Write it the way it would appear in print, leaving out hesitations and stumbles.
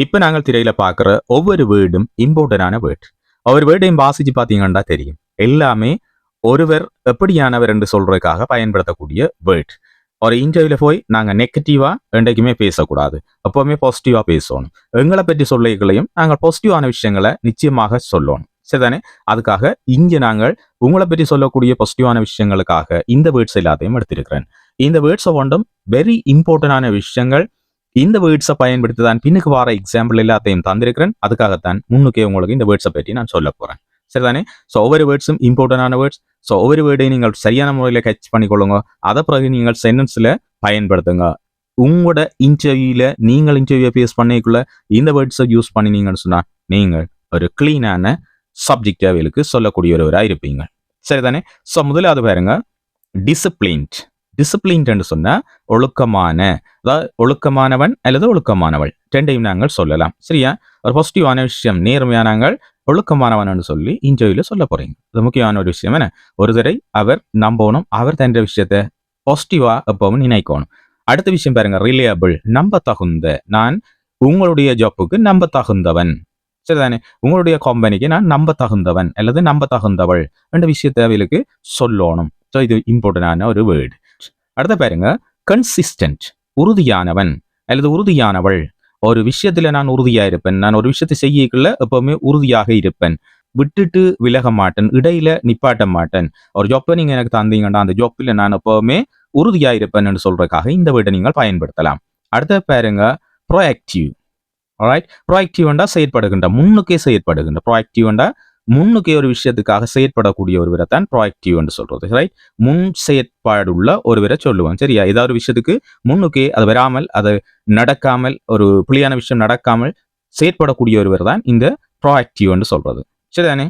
இப்போ நாங்கள் திரையில பார்க்குற ஒவ்வொரு வேர்டும் இம்பார்ட்டன்டான வேர்ட். ஒவ்வொரு வேர்டையும் வாசிச்சு பார்த்தீங்கன்னா தெரியும். எல்லாமே ஒருவர் எப்படியானவர் என்று சொல்றதுக்காக பயன்படுத்தக்கூடிய வேர்ட். ஒரு இன்டர்வியூல போய் நாங்கள் நெகட்டிவா என்றைக்குமே பேசக்கூடாது. எப்பவுமே பாசிட்டிவா பேசணும். எங்களை பற்றி சொல்லிகளையும் நாங்கள் பாசிட்டிவான விஷயங்களை நிச்சயமாக சொல்லணும். சரிதானே? அதுக்காக இங்க நாங்கள் உங்களை பற்றி சொல்லக்கூடிய பாசிட்டிவான விஷயங்களுக்காக இந்த வேர்ட்ஸ் எல்லாத்தையும் எடுத்திருக்கிறேன். இந்த வேர்ட்ஸை கொண்டும் வெரி இம்பார்ட்டன்டான விஷயங்கள். இந்த வேர்ட்ஸை பயன்படுத்தி தான் பின்னுக்கு வர எக்ஸாம்பிள் எல்லாத்தையும் தந்திருக்கிறேன். அதுக்காகத்தான் முன்னுக்கே உங்களுக்கு இந்த வேர்ட்ஸை பற்றி நான் சொல்ல போறேன். சரிதானே? ஸோ ஒவ்வொரு வேர்ட்ஸும் இம்பார்ட்டன்டான வேர்ட்ஸ். ஸோ ஒவ்வொரு வேர்டையும் நீங்கள் சரியான முறையில் கேட்ச் பண்ணிக்கொள்ளுங்க. அதை பிறகு நீங்கள் சென்டென்ஸில் பயன்படுத்துங்க. உங்களோட இன்டர்வியூல நீங்கள் இன்டர்வியூ ஃபேஸ் பண்ணிக்குள்ள இந்த வேர்ட்ஸை யூஸ் பண்ணினீங்கன்னு சொன்னா நீங்கள் ஒரு கிளீனான சப்ஜெக்டாவிலுக்கு சொல்லக்கூடிய ஒருவராக இருப்பீங்க. சரிதானே? ஸோ முதலாவது பாருங்க, டிசிப்ளின்ட். டிசிப்ளின்ட் என்று சொன்னா ஒழுக்கமான, அதாவது ஒழுக்கமானவன் அல்லது ஒழுக்கமானவள் ரெண்டையும் நாங்கள் சொல்லலாம். சரியா? ஒரு பாசிட்டிவான விஷயம், நேர்மையான நாங்கள் ஒழுக்கமானவன் சொல்லி இன்டர்வியூல சொல்ல போறீங்க. அது முக்கியமான ஒரு விஷயம். என்ன, ஒரு தடவை அவர் நம்பணும், அவர் தன்ற விஷயத்த பாசிட்டிவா எப்பவும் நினைக்கணும். அடுத்த விஷயம் பாருங்க, ரிலையபிள், நம்ப தகுந்த. நான் உங்களுடைய ஜாப்புக்கு நம்ப தகுந்தவன். சரிதானே? உங்களுடைய கம்பெனிக்கு நான் நம்ப தகுந்தவன் அல்லது நம்ப தகுந்தவள் என்ற விஷயத்தை அவளுக்கு சொல்லணும். ஸோ இது இம்பார்ட்டன்டான ஒரு வேர்டு. அடுத்த பாருங்க, கன்சிஸ்டன்ட், உறுதியானவன் அல்லது உறுதியானவள். ஒரு விஷயத்துல நான் உறுதியா இருப்பேன். நான் ஒரு விஷயத்தை செய்யக்குள்ள எப்பவுமே உறுதியாக இருப்பேன். விட்டுட்டு விலக மாட்டேன், இடையில நிப்பாட்ட மாட்டேன். ஒரு ஜாப்பை நீங்க எனக்கு தந்தீங்கன்னா அந்த ஜாப்பில் நான் எப்பவுமே உறுதியா இருப்பேன் என்று சொல்றதுக்காக இந்த வேர்டை நீங்கள் பயன்படுத்தலாம். அடுத்த பாருங்க, ப்ரோஆக்டிவ். ஆல்ரைட், ப்ரோஆக்டிவ்ண்டா செயற்படுகின்ற, முன்னுக்கே செயற்படுகின்ற. ப்ரோஆக்டிவ்ண்டா முன்னுக்கே ஒரு விஷயத்துக்காக செயற்படக்கூடிய ஒருவரை தான் ப்ரோஆக்டிவ் என்று சொல்றது. ரைட், முன் செயற்பாடுள்ள ஒருவரை சொல்லுவோம். சரியா? ஏதாவது ஒரு விஷயத்துக்கு முன்னுக்கே அது வராமல், அது நடக்காமல், ஒரு புலியான விஷயம் நடக்காமல் செயற்படக்கூடிய ஒருவர் தான் இந்த ப்ரோஆக்டிவ் என்று சொல்றது. சரிதானே?